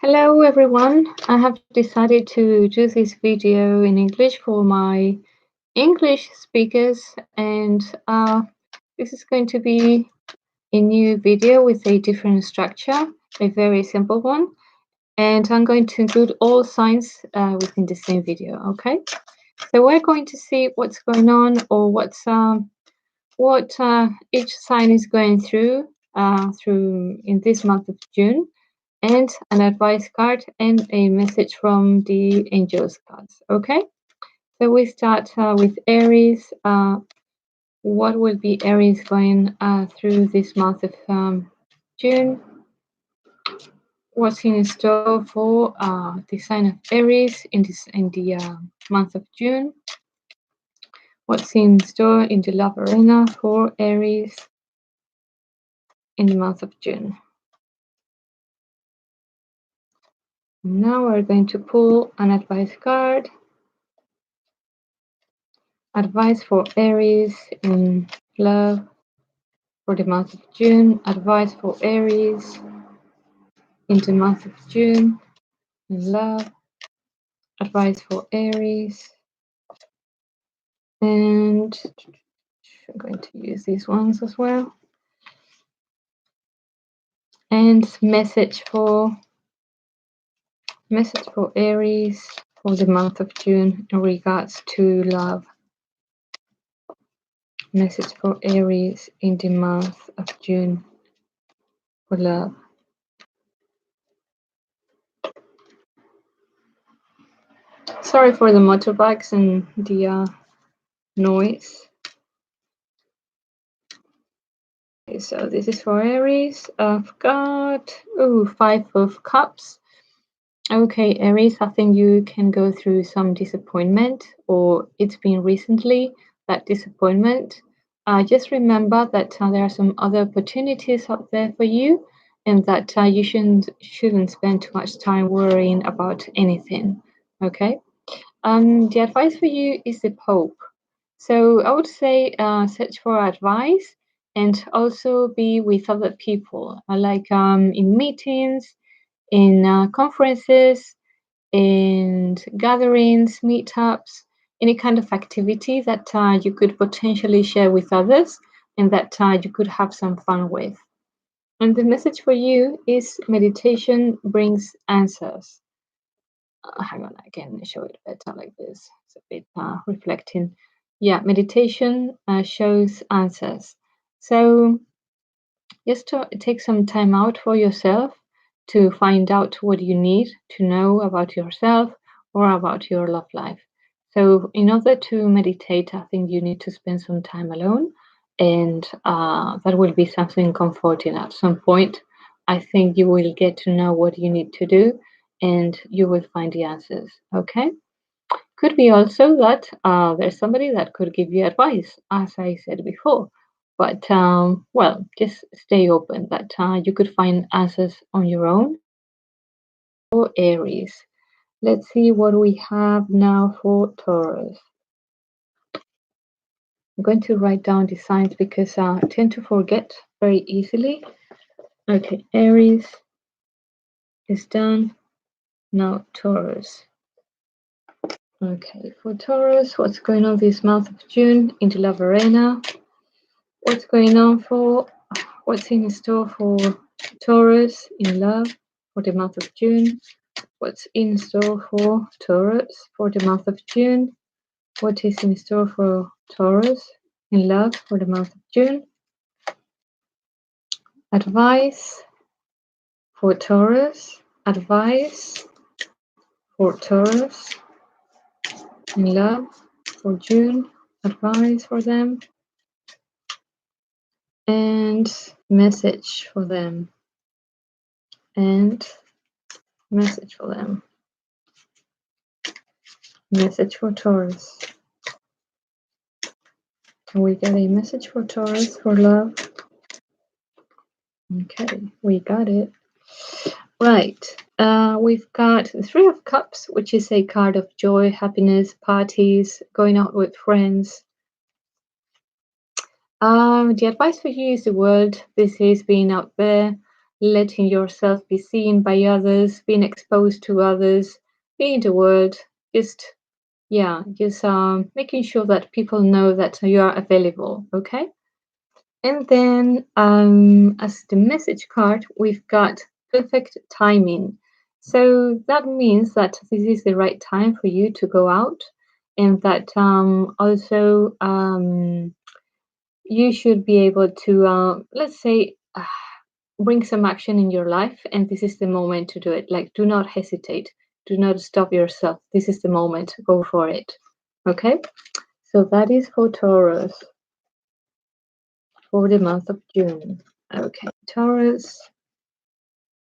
Hello everyone. I have decided to do this video in English for my English speakers, and this is going to be a new video with a different structure, a very simple one, and I'm going to include all signs within the same video. Okay, so we're going to see what's going on or what each sign is going through in this month of June, and an advice card and a message from the angels cards. Okay, so we start with Aries. What will be Aries going through this month of June? What's in store for the sign of Aries in the month of June? What's in store in the love arena for Aries in the month of June? Now we're going to pull an advice card. Advice for Aries in love for the month of June. Advice for Aries in the month of June in love. Advice for Aries. And I'm going to use these ones as well. And message for Aries for the month of June in regards to love. Message for Aries in the month of June for love. Sorry for the motorbikes and the noise. Okay, so this is for Aries. I've got 5 of Cups. Okay, Aries, I think you can go through some disappointment, or it's been recently that disappointment. Just remember that there are some other opportunities out there for you, and that you shouldn't spend too much time worrying about anything. Okay. The advice for you is the Pope. So I would say search for advice and also be with other people, like in meetings, in conferences, in gatherings, meetups, any kind of activity that you could potentially share with others and that you could have some fun with. And the message for you is meditation brings answers. Hang on, I can show it better like this. It's a bit reflecting. Yeah, meditation shows answers. So just to take some time out for yourself to find out what you need to know about yourself or about your love life. So, in order to meditate, I think you need to spend some time alone, and that will be something comforting at some point. I think you will get to know what you need to do and you will find the answers. Okay? Could be also that there's somebody that could give you advice, as I said before. But well, just stay open that you could find answers on your own. For Aries, let's see what we have now for Taurus. I'm going to write down the signs because I tend to forget very easily. Okay, Aries is done. Now Taurus. Okay, for Taurus, what's going on this month of June in the love arena? What's going on for what's in store for Taurus in love for the month of June? What's in store for Taurus for the month of June? What is in store for Taurus in love for the month of June? Advice for Taurus. Advice for Taurus in love for June. Advice for them. And message for them. And message for them. Message for Taurus. Can we get a message for Taurus for love? Okay, we got it. Right. We've got the Three of Cups, which is a card of joy, happiness, parties, going out with friends. The advice for you is the world. This is being out there, letting yourself be seen by others, being exposed to others, being the world, just making sure that people know that you are available, okay? And then as the message card, we've got perfect timing. So that means that this is the right time for you to go out, and that also you should be able to, let's say, bring some action in your life, and this is the moment to do it. Like, do not hesitate, do not stop yourself. This is the moment, go for it. Okay, so that is for Taurus for the month of June. Okay, Taurus,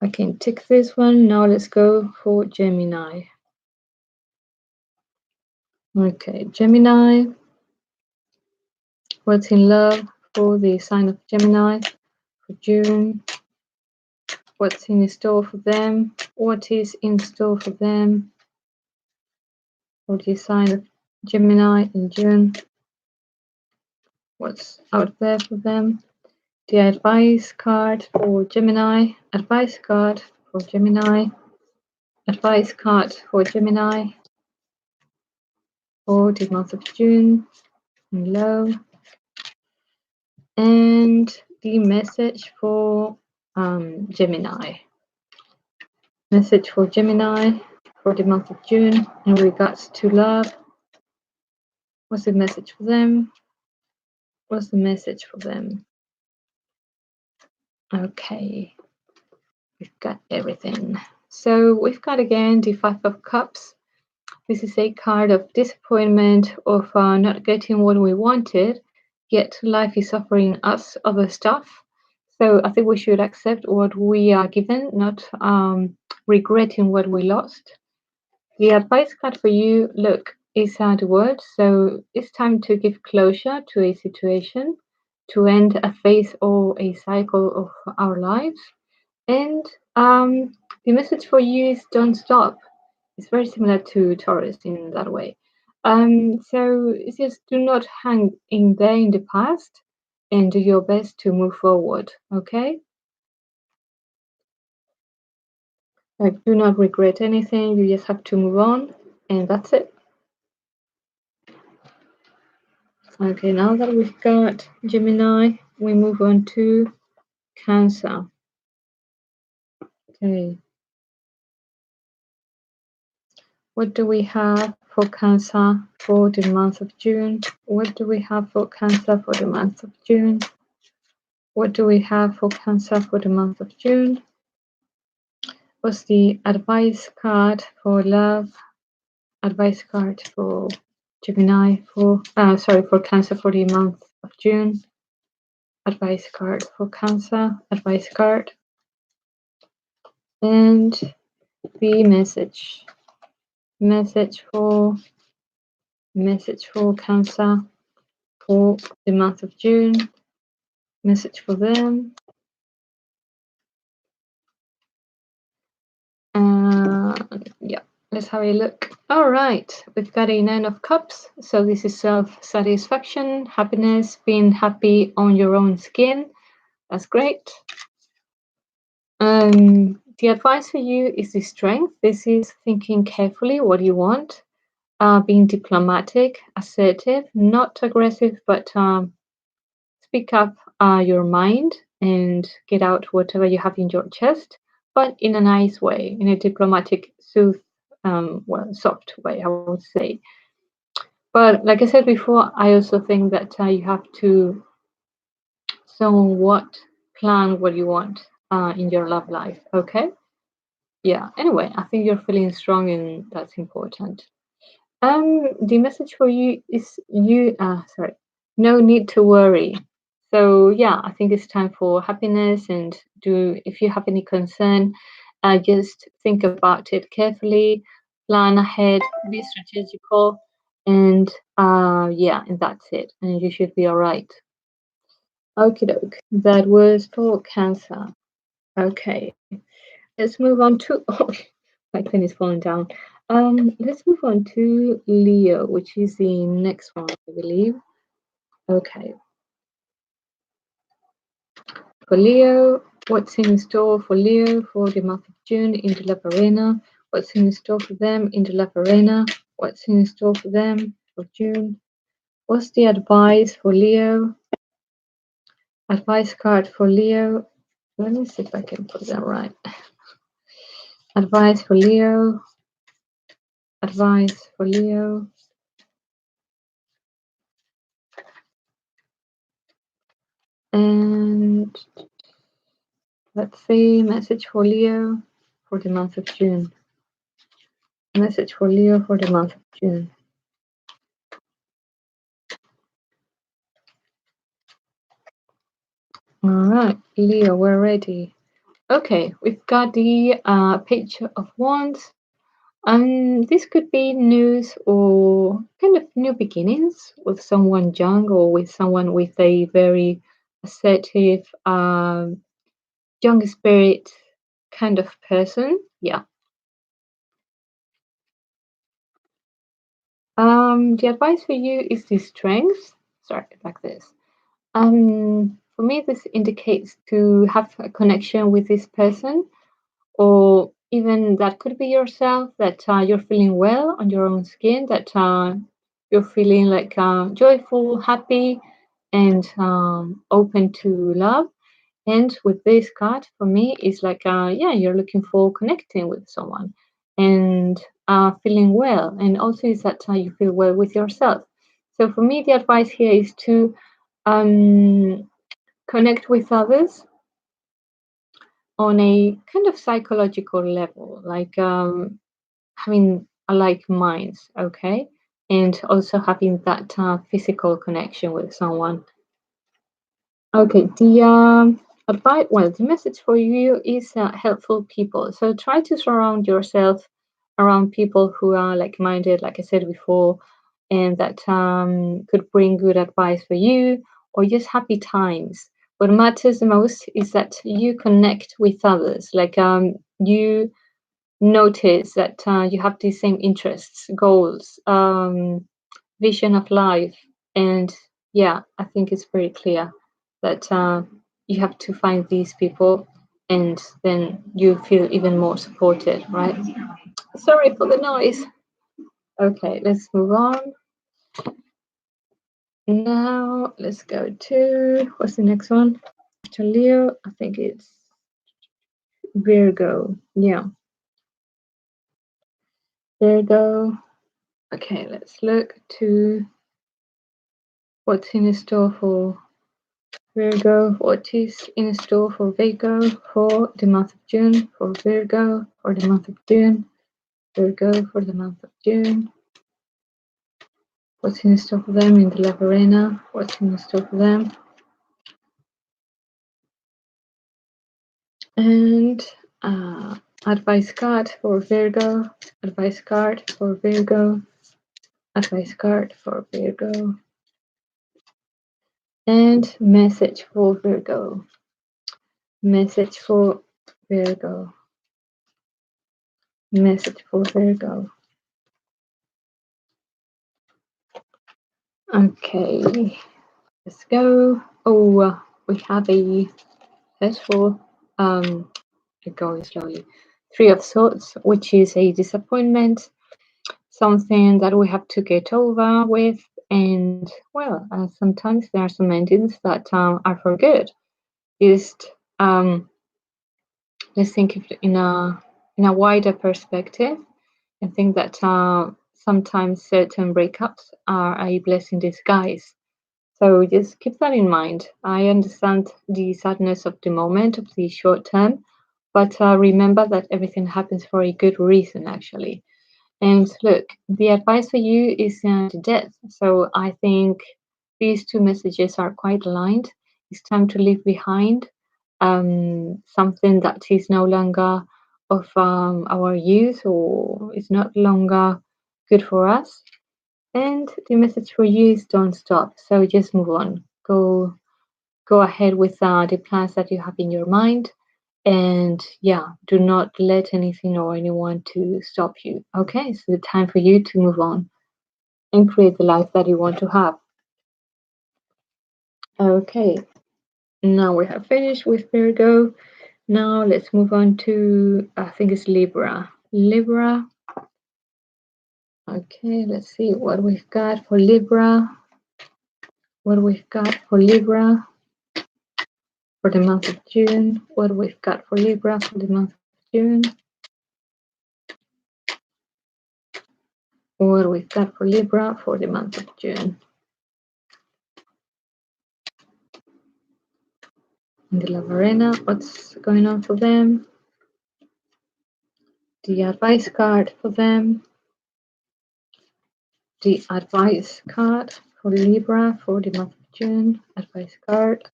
I can tick this one. Now let's go for Gemini. Okay, Gemini, what's in love for the sign of Gemini for June? What's in store for them? What is in store for them for the sign of Gemini in June? What's out there for them? The advice card for Gemini, advice card for Gemini, advice card for Gemini for the month of June in love, and the message for Gemini. Message for Gemini for the month of June in regards to love. What's the message for them? What's the message for them? Okay, we've got everything. So we've got again the Five of Cups. This is a card of disappointment, of not getting what we wanted, yet life is offering us other stuff. So I think we should accept what we are given, not regretting what we lost. The advice card for you, look, is the word. So it's time to give closure to a situation, to end a phase or a cycle of our lives. And the message for you is don't stop. It's very similar to Taurus in that way. So it's just do not hang in there in the past and do your best to move forward, okay? Like, do not regret anything. You just have to move on, and that's it. Okay, now that we've got Gemini, we move on to Cancer. Okay. What do we have for Cancer for the month of June? What do we have for Cancer for the month of June? What do we have for Cancer for the month of June? What's the advice card for love? Advice card for Gemini for Cancer for the month of June. Advice card for Cancer. Advice card. And the message. Message for Cancer for the month of June. Message for them. Yeah, let's have a look. All right, we've got a Nine of Cups. So this is self-satisfaction, happiness, being happy on your own skin. That's great. The advice for you is the strength. This is thinking carefully what you want, being diplomatic, assertive, not aggressive, but speak up your mind and get out whatever you have in your chest, but in a nice way, in a diplomatic, soft way, I would say. But like I said before, I also think that you have to somewhat plan what you want in your love life. Okay. Yeah. Anyway, I think you're feeling strong, and that's important. The message for you is no need to worry. So yeah, I think it's time for happiness, and if you have any concern, just think about it carefully, plan ahead, be strategical, and and that's it, and you should be all right. Okie doke. That was for Cancer. Okay, let's move on to. Oh, my pen is falling down. Let's move on to Leo, which is the next one, I believe. Okay. For Leo, What's in store for Leo for the month of June in the Love Arena? What's in store for them in the Love Arena? What's in store for them for June? What's the advice for Leo? Advice card for Leo. Let me see if I can put that right. Advice for Leo. Advice for Leo. And let's see, message for Leo for the month of June. Message for Leo for the month of June. All right, Leo, we're ready. Okay, we've got the Page of Wands. This could be news or kind of new beginnings with someone young or with someone with a very assertive, young spirit kind of person. Yeah. The advice for you is the strength. Sorry, like this. For me, this indicates to have a connection with this person, or even that could be yourself, that you're feeling well on your own skin, that you're feeling like joyful, happy, and open to love. And with this card, for me, it's like, yeah, you're looking for connecting with someone and feeling well. And also, is that you feel well with yourself. So, for me, the advice here is to connect with others on a kind of psychological level, like having alike minds, okay? And also having that physical connection with someone. Okay, the advice, well, the message for you is helpful people. So try to surround yourself around people who are like-minded, like I said before, and that could bring good advice for you or just happy times. What matters the most is that you connect with others, like you notice that you have the same interests, goals, vision of life. And yeah, I think it's very clear that you have to find these people and then you feel even more supported, right? Sorry for the noise. Okay, let's move on. Now let's go to, what's the next one? After Leo, I think it's Virgo. Yeah. Virgo. Okay, let's look to what's in store for Virgo. What is in store for Virgo for the month of June? For Virgo for the month of June. Virgo for the month of June. What's in store for them in the love arena? What's in store for them? And advice card for Virgo. Advice card for Virgo. Advice card for Virgo. And message for Virgo. Message for Virgo. Message for Virgo. Okay, let's go. Oh, we have a successful, going slowly. Three of Swords, which is a disappointment, something that we have to get over with. And well, sometimes there are some endings that are for good. Just let's think of it in a wider perspective and think that sometimes certain breakups are a blessing in disguise. So just keep that in mind. I understand the sadness of the moment, of the short term, but remember that everything happens for a good reason, actually. And look, the advice for you is the death. So I think these two messages are quite aligned. It's time to leave behind something that is no longer of our use or is not longer good for us. And the message for you is don't stop. So just move on. Go ahead with the plans that you have in your mind. And yeah, do not let anything or anyone to stop you. Okay, so the time for you to move on and create the life that you want to have. Okay, now we have finished with Virgo. Now let's move on to, I think it's Libra. Libra. Okay, let's see what we've got for Libra. What we've got for Libra for the month of June. What we've got for Libra for the month of June. What we've got for Libra for the month of June. In the Love Arena, what's going on for them? The advice card for them. The advice card for Libra for the month of June. Advice card.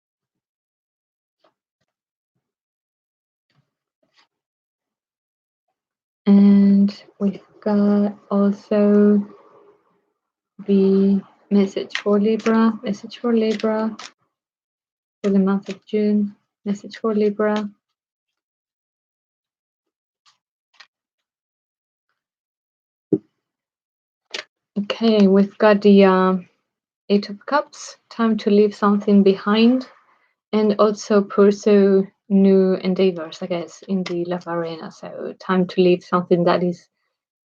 And we've got also the message for Libra. Message for Libra for the month of June. Message for Libra. Okay, we've got the Eight of Cups. Time to leave something behind and also pursue new endeavors, I guess, in the love arena. So time to leave something that is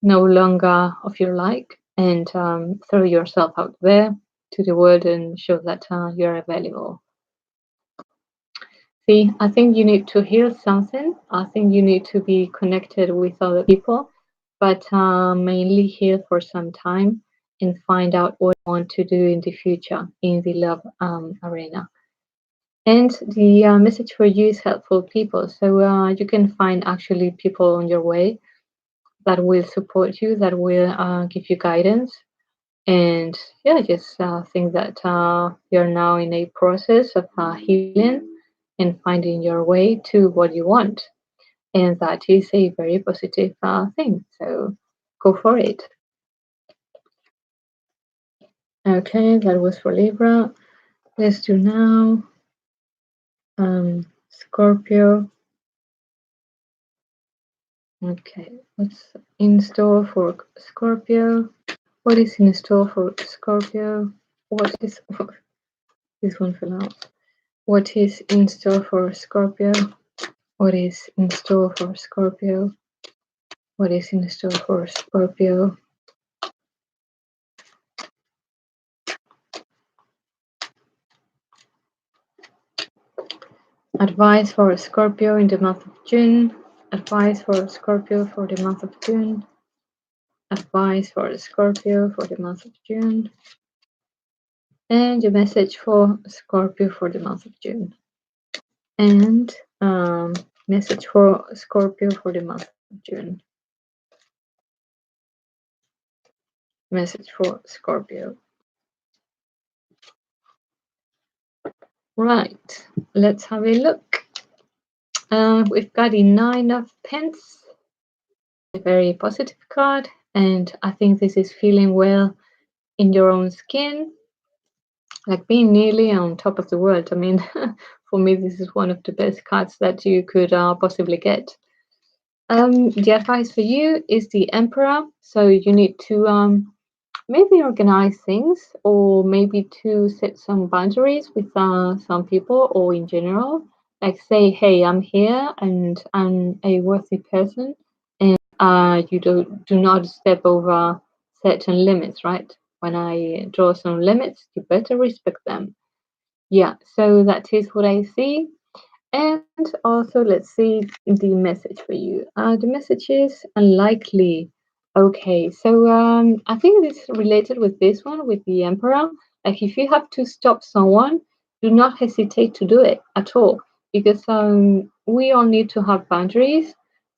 no longer of your like and throw yourself out there to the world and show that you're available. See, I think you need to heal something. I think you need to be connected with other people, but mainly heal for some time and find out what you want to do in the future in the love arena. And the message for you is helpful people. So you can find actually people on your way that will support you, that will give you guidance. And yeah, I just think that you're now in a process of healing and finding your way to what you want. And that is a very positive thing. So go for it. Okay, that was for Libra. Let's do now Scorpio. Okay, what's in store for Scorpio? What is in store for Scorpio? What is this one fell out? What is in store for Scorpio? What is in store for Scorpio? What is in store for Scorpio? Advice for Scorpio in the month of June. Advice for Scorpio for the month of June. Advice for Scorpio for the month of June. And the message for Scorpio for the month of June. And message for Scorpio for the month of June. Message for Scorpio. Right, let's have a look. We've got the Nine of Pence, a very positive card, and I think this is feeling well in your own skin, like being nearly on top of the world. I mean, for me, this is one of the best cards that you could possibly get. The advice for you is the Emperor, so you need to maybe organize things or maybe to set some boundaries with some people or in general, like say, hey, I'm here and I'm a worthy person, and you do not step over certain limits, right? When I draw some limits, you better respect them. Yeah, so that is what I see. And also, let's see the message for you. The message is unlikely. Okay, so I think this is related with this one, with the Emperor. Like, if you have to stop someone, do not hesitate to do it at all, because we all need to have boundaries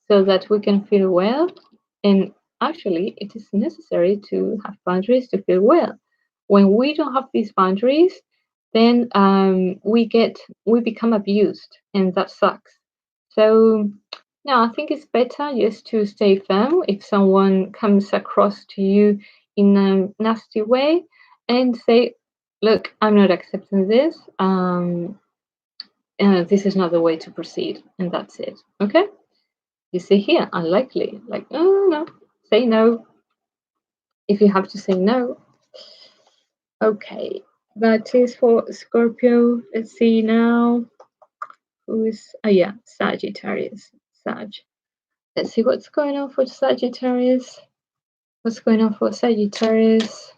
so that we can feel well. And actually, it is necessary to have boundaries to feel well. When we don't have these boundaries, then we become abused, and that sucks. So no, I think it's better just to stay firm if someone comes across to you in a nasty way and say, look, I'm not accepting this. This is not the way to proceed, and that's it. Okay, you see here, unlikely, like, oh no, say no if you have to say no. Okay, that is for Scorpio. Let's see now. who is, oh yeah, Sagittarius. Sag. Let's see what's going on for Sagittarius. What's going on for Sagittarius?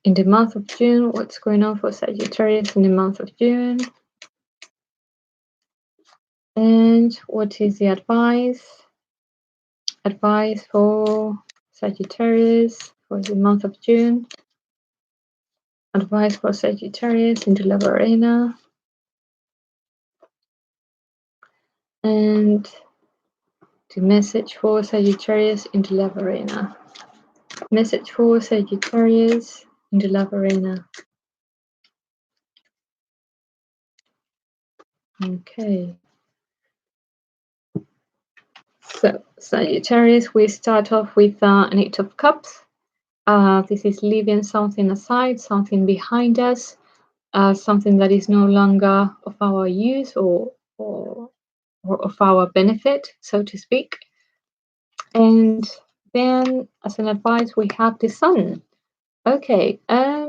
In the month of June, what's going on for Sagittarius in the month of June? And what is the advice? Advice for Sagittarius for the month of June. Advice for Sagittarius in the love arena. And the message for Sagittarius in the love arena. Message for Sagittarius in the love arena. Okay. So Sagittarius, we start off with an Eight of Cups. This is leaving something aside, something behind us, something that is no longer of our use or of our benefit, so to speak. And then, as an advice, we have the Sun. Okay, I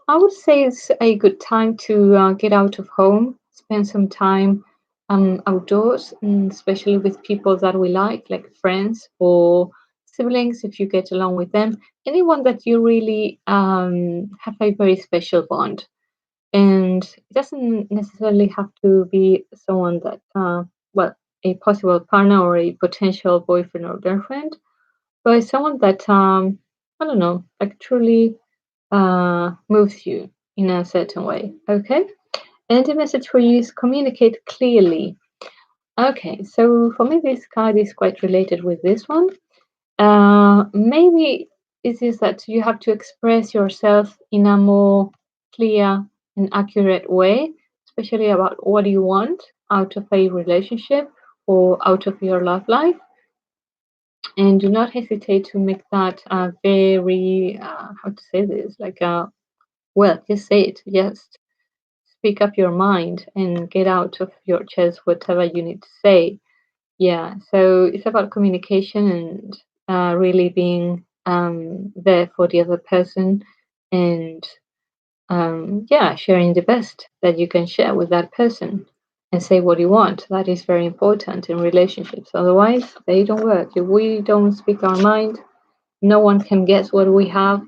would say it's a good time to get out of home, spend some time outdoors, especially with people that we like friends or siblings, if you get along with them. Anyone that you really have a very special bond. And it doesn't necessarily have to be someone that, well, a possible partner or a potential boyfriend or girlfriend, but someone that, I don't know, like truly moves you in a certain way. Okay. And the message for you is communicate clearly. Okay. So for me, this card is quite related with this one. Maybe it is that you have to express yourself in a more clear and accurate way, especially about what you want out of a relationship or out of your love life. And do not hesitate to make that very, how to say this, like, well, just say it. Just speak up your mind and get out of your chest whatever you need to say. Yeah, so it's about communication and really being there for the other person and yeah, sharing the best that you can share with that person and say what you want. That is very important in relationships. Otherwise, they don't work. If we don't speak our mind, no one can guess what we have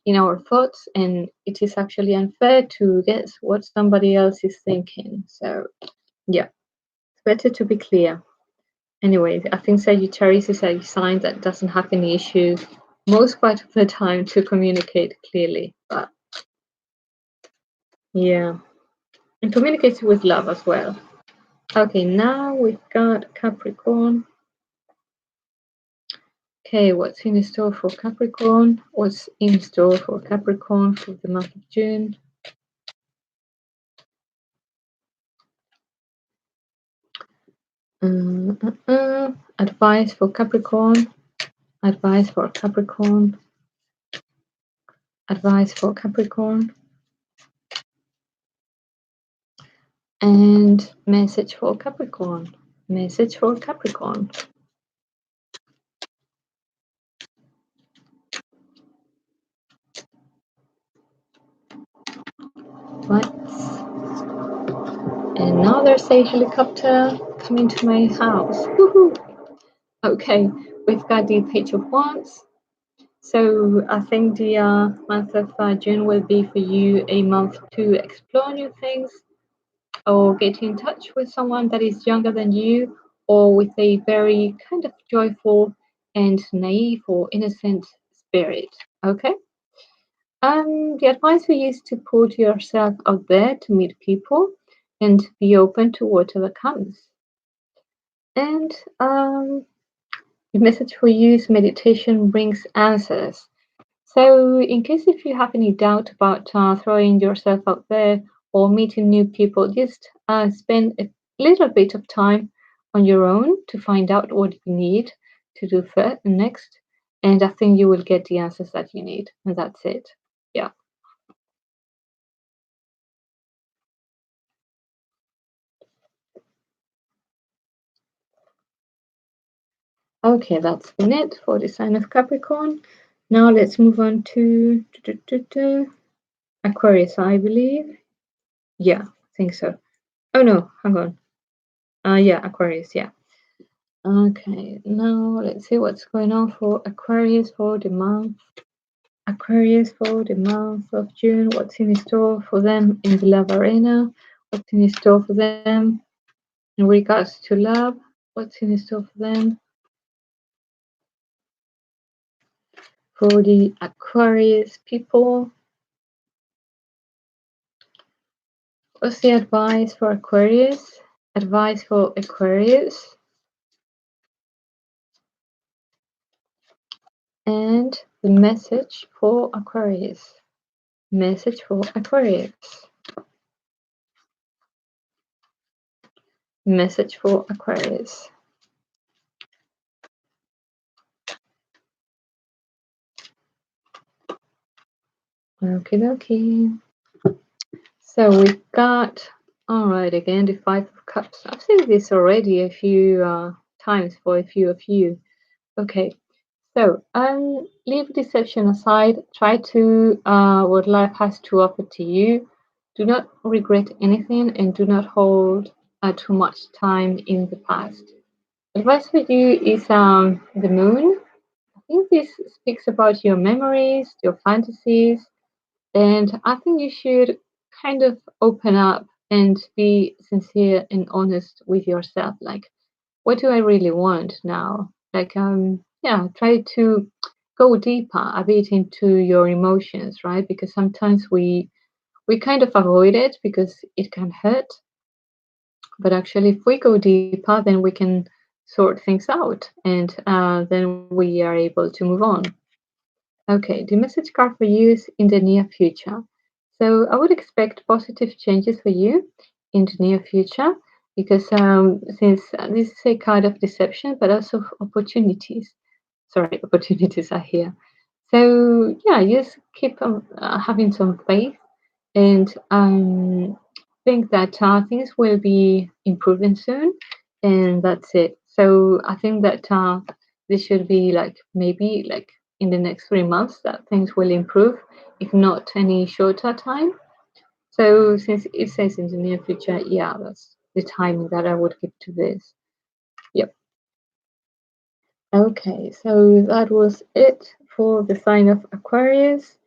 in our thoughts, and it is actually unfair to guess what somebody else is thinking. So, yeah, it's better to be clear. Anyway, I think Sagittarius is a sign that doesn't have any issue most part of the time to communicate clearly. But yeah, and communicates with love as well. Okay, now we've got Capricorn. Okay, what's in store for Capricorn? What's in store for Capricorn for the month of June? Advice for Capricorn. Advice for Capricorn. Advice for Capricorn. And message for Capricorn. Message for Capricorn. What? And now there's a helicopter coming to my house. Woohoo! Okay, we've got the Page of Wands. So I think the month of June will be for you a month to explore new things or get in touch with someone that is younger than you or with a very kind of joyful and naive or innocent spirit. Okay? The advice for you is to put yourself out there to meet people and be open to whatever comes. And the message for you is meditation brings answers. So, in case if you have any doubt about throwing yourself out there or meeting new people, just spend a little bit of time on your own to find out what you need to do first and next. And I think you will get the answers that you need. And that's it. Yeah. Okay, that's been it for the sign of Capricorn. Now let's move on to Aquarius, I believe. Yeah, I think so. Oh no, hang on. Yeah, Aquarius, yeah. Okay, now let's see what's going on for Aquarius for the month. Aquarius for the month of June. What's in store for them in the love arena? What's in store for them in regards to love? What's in store for them for the Aquarius people? What's the advice for Aquarius? Advice for Aquarius. And the message for Aquarius. Message for Aquarius. Message for Aquarius. Okie dokie. So we got, all right, again, the Five of Cups. I've seen this already a few times for a few of you. Okay, so leave deception aside. Try to what life has to offer to you. Do not regret anything and do not hold too much time in the past. Advice for you is the moon. I think this speaks about your memories, your fantasies, and I think you should kind of open up and be sincere and honest with yourself. Like, what do I really want now? Like, yeah, try to go deeper a bit into your emotions, right? Because sometimes we kind of avoid it because it can hurt. But actually, if we go deeper, then we can sort things out, and then we are able to move on. Okay, the message card for you is in the near future. So I would expect positive changes for you in the near future because since this is a card of deception, but also opportunities. Sorry, opportunities are here. So yeah, just keep having some faith and think that things will be improving soon, and that's it. So I think that this should be like maybe like in the next 3 months that things will improve, if not any shorter time. So since it says in the near future, yeah, that's the timing that I would give to this. Yep. Okay, so that was it for the sign of Aquarius.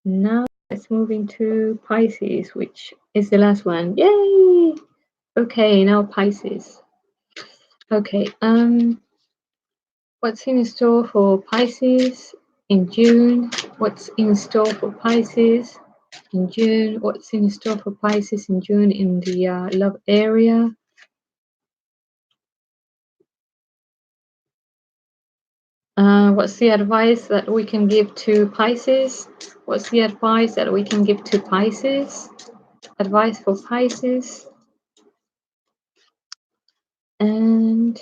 Now let's move into Pisces, which is the last one. Yay! Okay, now Pisces. Okay, what's in store for Pisces in June? What's in store for Pisces in June? What's in store for Pisces in June in the love area? What's the advice that we can give to Pisces? What's the advice that we can give to Pisces? Advice for Pisces. And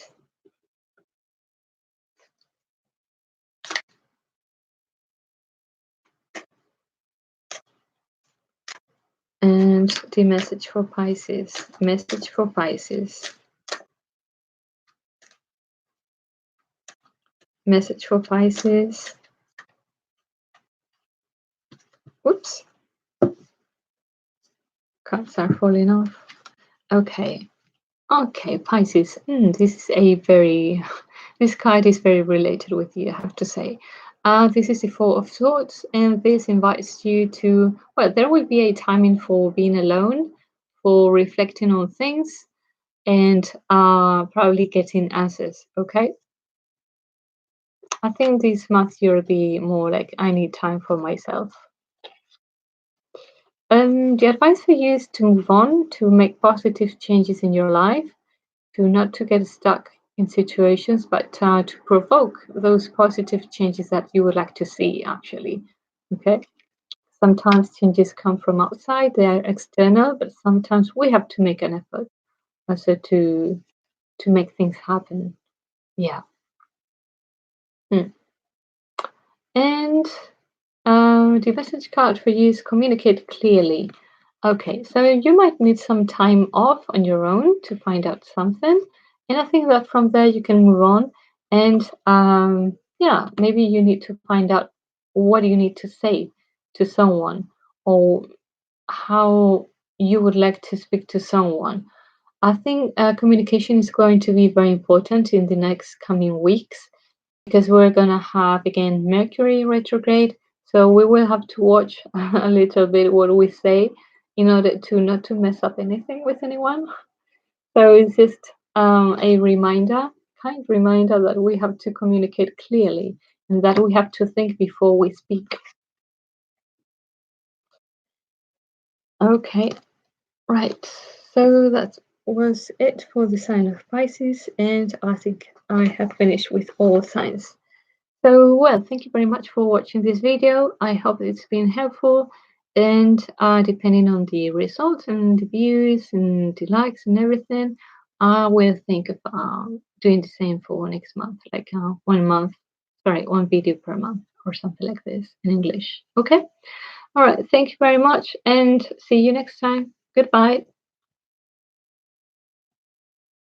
the message for Pisces. Message for Pisces. Message for Pisces. Whoops. Cards are falling off. Okay. Okay, Pisces. This is a very, this card is very related with you, I have to say. This is the Four of Swords, and this invites you to, well, there will be a timing for being alone, for reflecting on things, and probably getting answers, okay? I think this month you'll be more like, I need time for myself. The advice for you is to move on, to make positive changes in your life, to not to get stuck in situations, but to provoke those positive changes that you would like to see, actually. Okay. Sometimes changes come from outside, they are external, but sometimes we have to make an effort also to make things happen. Yeah. Hmm. And the message card for you is communicate clearly. Okay, so you might need some time off on your own to find out something. And I think that from there you can move on. And yeah, maybe you need to find out what you need to say to someone, or how you would like to speak to someone. I think communication is going to be very important in the next coming weeks because we're going to have again Mercury retrograde. So we will have to watch a little bit what we say in order to not to mess up anything with anyone. So it's just a reminder, kind reminder that we have to communicate clearly and that we have to think before we speak. Okay, right. So that was it for the sign of Pisces, and I think I have finished with all signs. So, well, thank you very much for watching this video. I hope it's been helpful. And depending on the results and the views and the likes and everything, I will think of doing the same for next month, like 1 month, sorry, one video per month or something like this in English. Okay? All right. Thank you very much and see you next time. Goodbye.